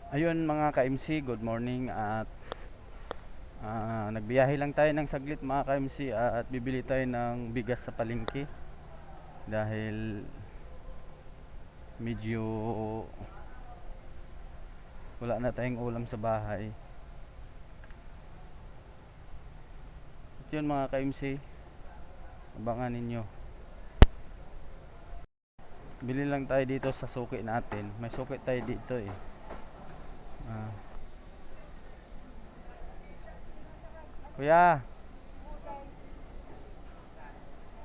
Ayun mga ka-MC, good morning at nagbiyahe lang tayo ng saglit mga ka-MC at bibili tayo ng bigas sa palengke dahil medyo wala na tayong ulam sa bahay. At yun mga ka-MC, abangan ninyo. Bili lang tayo dito sa suki natin. May suki tayo dito eh. Ah, Kuya,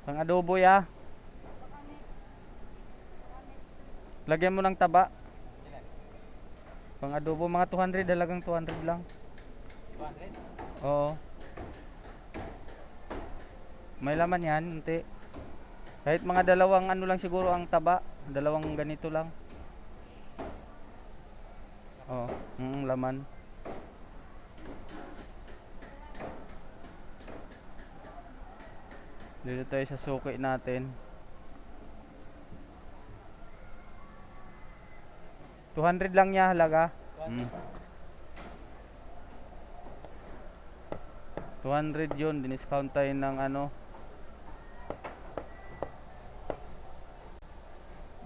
pang adobo ya. Lagyan mo ng taba. Pang adobo mga 200, dalagang 200 lang. 200? Oo. May laman yan, unti. Kahit mga dalawang ano lang siguro ang taba, dalawang ganito lang. Oh, laman. Dito tayo sa suki natin. 200 lang niya halaga. 200 yun, diniscount tayo ng ano,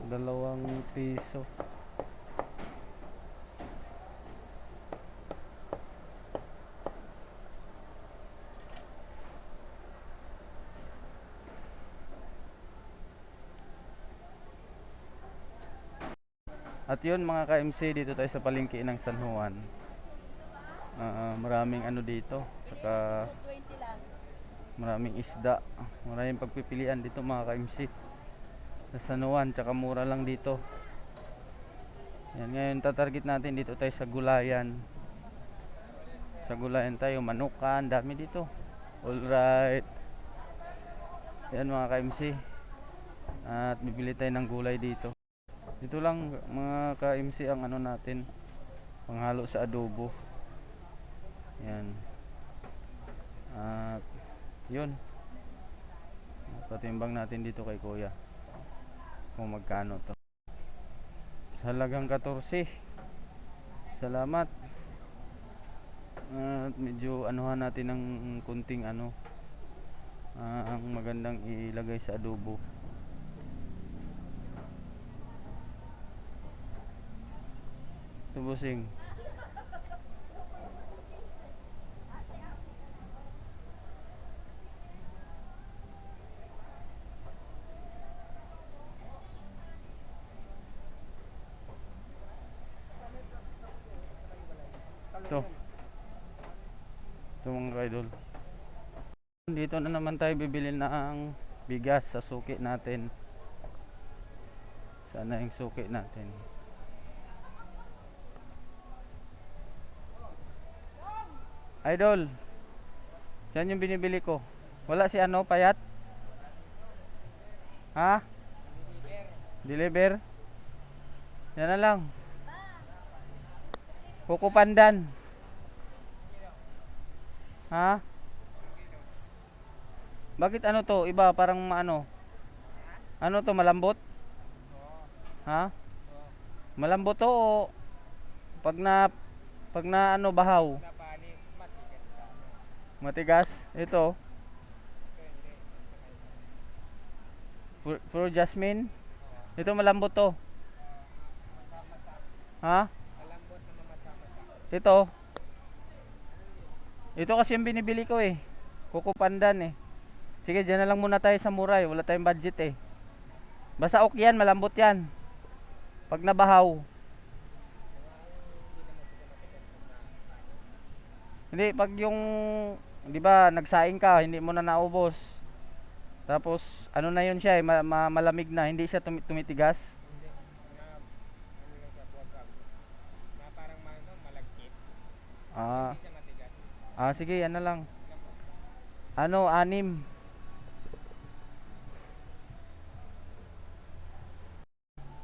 2 piso. At yun mga ka-MC, dito tayo sa palengke ng San Juan. Maraming ano dito, saka maraming isda, maraming pagpipilian dito mga ka-MC sa San Juan, saka mura lang dito. Yan, ngayon tatarget natin dito tayo sa gulayan. Sa gulayan tayo, manukan, dami dito. Alright. Yan mga ka-MC, at bibili tayo ng gulay dito. Dito lang mga ka-MC ang ano natin, panghalo sa adobo. Yan. At yun, patimbang natin dito kay kuya kung magkano to. Halagang 14. Salamat. At medyo anuhan natin ng kunting ano, ang magandang ilagay sa adobo. Tubusing. Ito. Ito mga idol. Dito na naman tayo bibili ng bigas sa suki natin. Sana yung suki natin. Idol, saan yung binibili ko? Wala si ano, payat? Ha? Deliver? Yan na lang. Kuko Pandan. Ha? Bakit ano to? Iba parang ano? Ano to, malambot? Ha? Malambot to o pag na ano bahaw? Matigas? Ito. Puro jasmine? Ito malambot to. Ha? Ito. Ito kasi yung binibili ko eh. Kuko Pandan eh. Sige, dyan na lang muna tayo sa Muray. Wala tayong budget eh. Basta ok yan, malambot yan. Pag nabahaw. Hindi, pag yung, di ba, nagsaing ka, hindi mo na naubos. Tapos, ano na yun siya eh, malamig na, hindi siya tumitigas. Ah, sige, yan na lang. Ano, 6.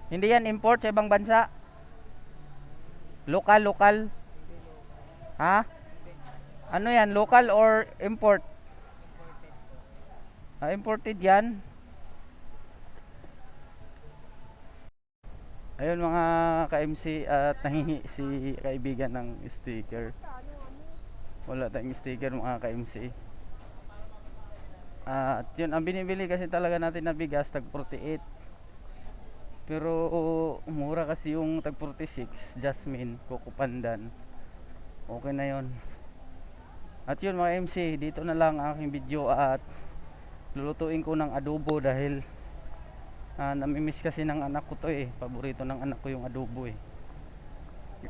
Hindi yan import sa ibang bansa. Lokal, lokal. Ha? Ano yan, local or import? Imported yan. Ayun mga ka-MC, at nahingi si kaibigan ng sticker. Wala tayong sticker mga ka-MC. At yun, ang binibili kasi talaga natin na bigas tag 48. Pero mura kasi yung tag 46, Jasmine, Coco Pandan. Okay na yun. At yun mga MC, dito na lang ang aking video, at lulutuin ko ng adobo dahil namimiss kasi ng anak ko to eh. Paborito ng anak ko yung adobo eh.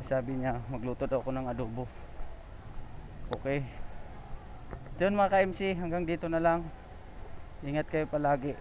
Sabi niya magluto daw ako ng adobo. Okay. Yun mga ka-MC, hanggang dito na lang. Ingat kayo palagi.